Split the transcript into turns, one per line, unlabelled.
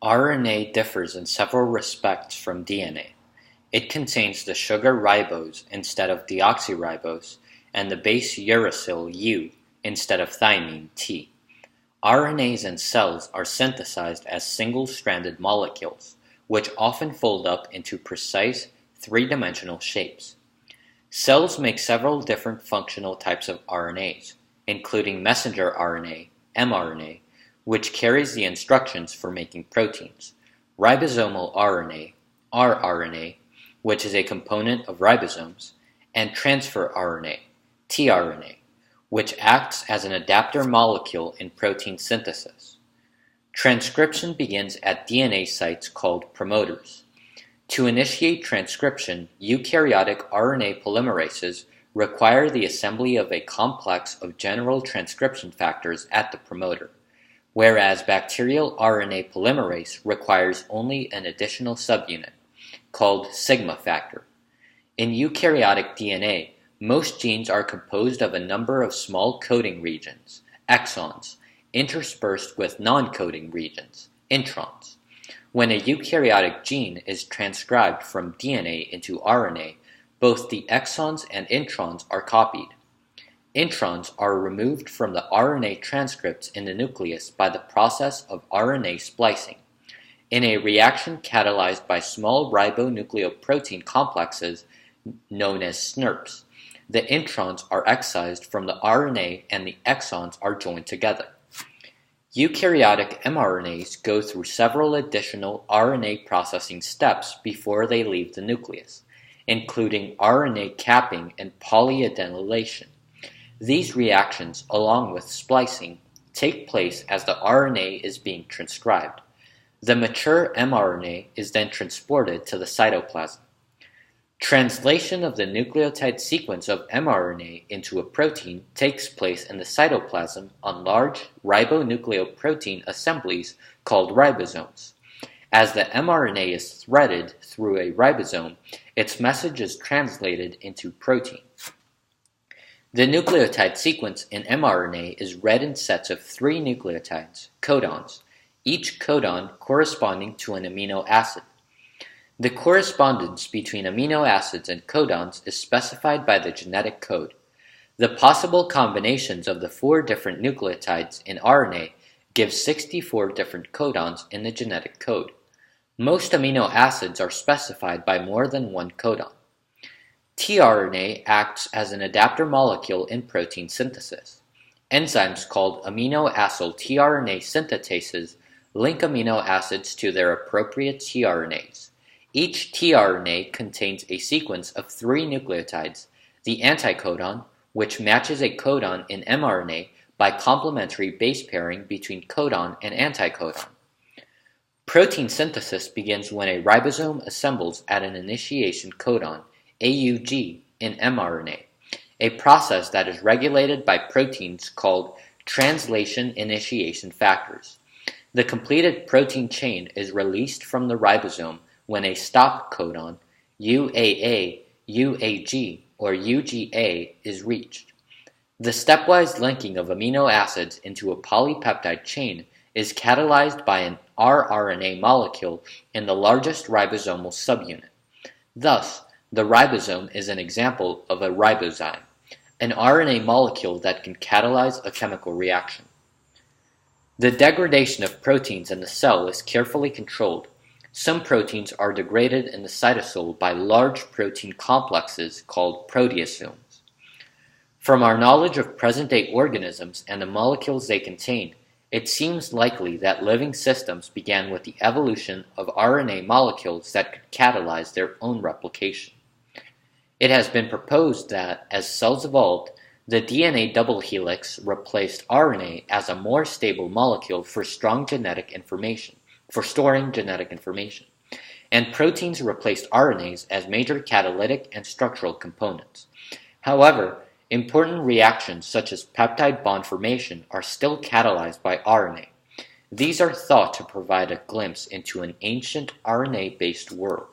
RNA differs in several respects from DNA. It contains the sugar ribose instead of deoxyribose and the base uracil U instead of thymine T. RNAs in cells are synthesized as single-stranded molecules, which often fold up into precise three-dimensional shapes. Cells make several different functional types of RNAs, including messenger RNA, mRNA, which carries the instructions for making proteins, ribosomal RNA, rRNA, which is a component of ribosomes, and transfer RNA, tRNA, which acts as an adapter molecule in protein synthesis. Transcription begins at DNA sites called promoters. To initiate transcription, eukaryotic RNA polymerases require the assembly of a complex of general transcription factors at the promoter, whereas bacterial RNA polymerase requires only an additional subunit, called sigma factor. In eukaryotic DNA, most genes are composed of a number of small coding regions, exons, interspersed with non-coding regions, introns. When a eukaryotic gene is transcribed from DNA into RNA, both the exons and introns are copied. Introns are removed from the RNA transcripts in the nucleus by the process of RNA splicing. In a reaction catalyzed by small ribonucleoprotein complexes known as SNRPs, the introns are excised from the RNA and the exons are joined together. Eukaryotic mRNAs go through several additional RNA processing steps before they leave the nucleus, including RNA capping and polyadenylation. These reactions, along with splicing, take place as the RNA is being transcribed. The mature mRNA is then transported to the cytoplasm. Translation of the nucleotide sequence of mRNA into a protein takes place in the cytoplasm on large ribonucleoprotein assemblies called ribosomes. As the mRNA is threaded through a ribosome, its message is translated into protein. The nucleotide sequence in mRNA is read in sets of 3 nucleotides, codons, each codon corresponding to an amino acid. The correspondence between amino acids and codons is specified by the genetic code. The possible combinations of the 4 different nucleotides in RNA give 64 different codons in the genetic code. Most amino acids are specified by more than one codon. tRNA acts as an adapter molecule in protein synthesis. Enzymes called amino-acyl tRNA synthetases link amino acids to their appropriate tRNAs. Each tRNA contains a sequence of 3 nucleotides, the anticodon, which matches a codon in mRNA by complementary base pairing between codon and anticodon. Protein synthesis begins when a ribosome assembles at an initiation codon, AUG, in mRNA, a process that is regulated by proteins called translation initiation factors. The completed protein chain is released from the ribosome when a stop codon, UAA, UAG, or UGA, is reached. The stepwise linking of amino acids into a polypeptide chain is catalyzed by an rRNA molecule in the largest ribosomal subunit. Thus, the ribosome is an example of a ribozyme, an RNA molecule that can catalyze a chemical reaction. The degradation of proteins in the cell is carefully controlled. Some proteins are degraded in the cytosol by large protein complexes called proteasomes. From our knowledge of present-day organisms and the molecules they contain, it seems likely that living systems began with the evolution of RNA molecules that could catalyze their own replication. It has been proposed that, as cells evolved, the DNA double helix replaced RNA as a more stable molecule for storing genetic information, and proteins replaced RNAs as major catalytic and structural components. However, important reactions such as peptide bond formation are still catalyzed by RNA. These are thought to provide a glimpse into an ancient RNA-based world.